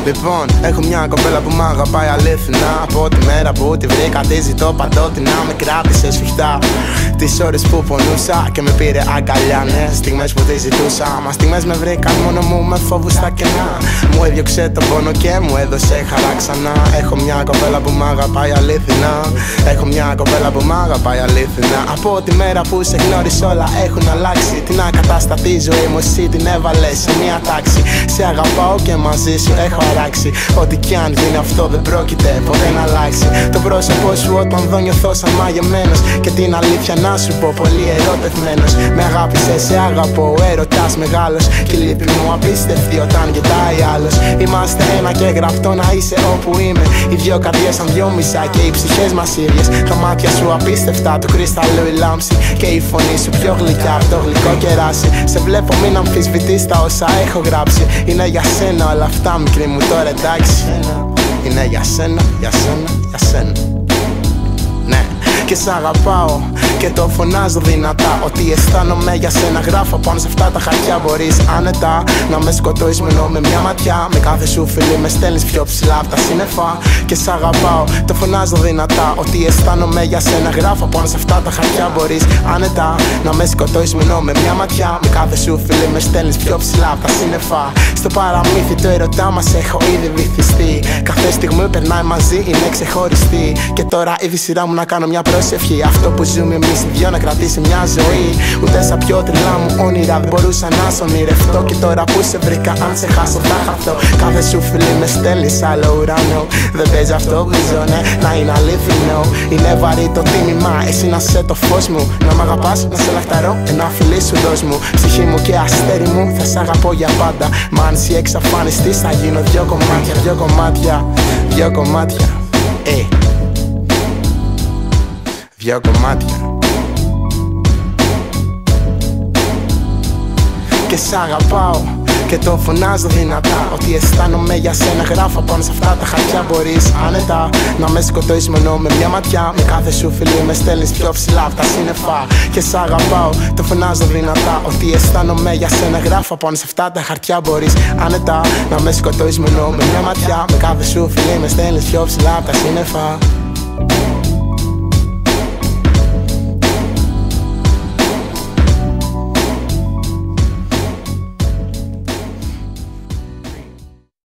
Λοιπόν, έχω μια κοπέλα που μ' αγαπάει αλήθινα. Από τη μέρα που τη βρήκα τη ζητώ παντότινα. Με κράτησε σφιχτά τις ώρες που πονούσα και με πήρε αγκαλιά. Ναι, στιγμές που τη ζητούσα. Μα στιγμές με βρήκαν μόνο μου με φόβους στα κενά. Μου έδιωξε το πόνο και μου έδωσε χαρά ξανά. Έχω μια κοπέλα που μ' αγαπάει αλήθινα. Έχω μια κοπέλα που μ' αγαπάει αλήθινα. Από τη μέρα που σε γνώρισα όλα έχουν αλλάξει. Την ακαταστατή ζωή μου εσύ την έβαλες σε μια τάξη. Σε αγαπάω και μαζί σου έχω αράξει. Ό,τι κι αν γίνει αυτό δεν πρόκειται ποτέ να αλλάξει. Το πρόσωπό σου όταν δω νιωθώ σαν μαγεμένος. Και την αλήθεια να σου πω πολύ ερωτευμένος. Με αγάπησες, σε αγαπώ, ο έρωτας μεγάλος. Και η λύπη μου απίστευτη όταν κοιτάει άλλος. Είμαστε ένα και γραπτό να είσαι όπου είμαι. Οι δυο καρδιές σαν δυο μισά και οι ψυχές μας ίδιες. Τα μάτια σου απίστευτα, του κρυσταλλού η λάμψη. Και η φωνή σου πιο γλυκιά από το γλυκό κεράσι. Σε βλέπω μην αμφισβητείς τα όσα έχω γράψει. Είναι για σένα όλα αυτά μικρή μου τώρα εντάξει. Είναι για σένα, για σένα, για σένα. Ναι, και σ' αγαπάω και το φωνάζω δυνατά. Ότι αισθάνομαι για σένα γράφω πάνω σε αυτά τα χαρτιά. Μπορείς άνετα να με σκοτώσεις μόνο με μια ματιά. Με κάθε σου φίλη με στέλνεις πιο ψηλά από τα σύννεφα. Και σ' αγαπάω, το φωνάζω δυνατά. Ότι αισθάνομαι για σένα γράφω πάνω σε αυτά τα χαρτιά. Μπορείς άνετα να με σκοτώσεις μόνο με μια ματιά. Με κάθε σου φίλη με στέλνεις πιο ψηλά από τα σύννεφα. Στο παραμύθι το ερωτά μας έχω ήδη βυθιστεί. Κάθε στιγμή περνάει μαζί, είναι ξεχωριστή. Και τώρα ήδη σειρά μου να κάνω μια προσευχή. Αυτό που ζούμε εμείς οι δυο να κρατήσει μια ζωή. Ούτε στα πιο τρελά μου όνειρα δεν μπορούσα να σ' ονειρευτώ. Και τώρα που σε βρήκα, αν σε χάσω θα χαθώ. Κάθε σου φίλη με στέλνεις άλλο ουρανό. Δεν παίζει αυτό που ζω, ναι, να είναι αληθινό. Είναι βαρύ το τίμημα, εσύ να σε το φως μου. Να μ' αγαπάς, να σε λαχταρώ, ένα φιλί σου δώσ' μου. Ψυχή μου και αστέρι μου, θα σ' αγαπώ για πάντα. Μα αν εσύ εξαφανιστείς θα γίνω δυο κομμάτια, δυο κομμάτια, δυο κομμάτια. Δυο κομμάτια. Και σ' αγαπάω και το φωνάζω δυνατά. Ότι αισθάνομαι για σένα γράφω πάνω σε αυτά τα χαρτιά. Μπορείς άνετα να με σκοτώσεις μόνο με μια ματιά. Με κάθε σου φίλη με στέλνεις πιο ψηλά από τα σύννεφα. Και σ' αγαπάω, το φωνάζω δυνατά. Ότι αισθάνομαι για σένα γράφω πάνω σε αυτά τα χαρτιά. Μπορείς άνετα να με σκοτώσεις μόνο με μια ματιά. Με κάθε σου φίλη με στέλνεις πιο ψηλά από τα σύννεφα.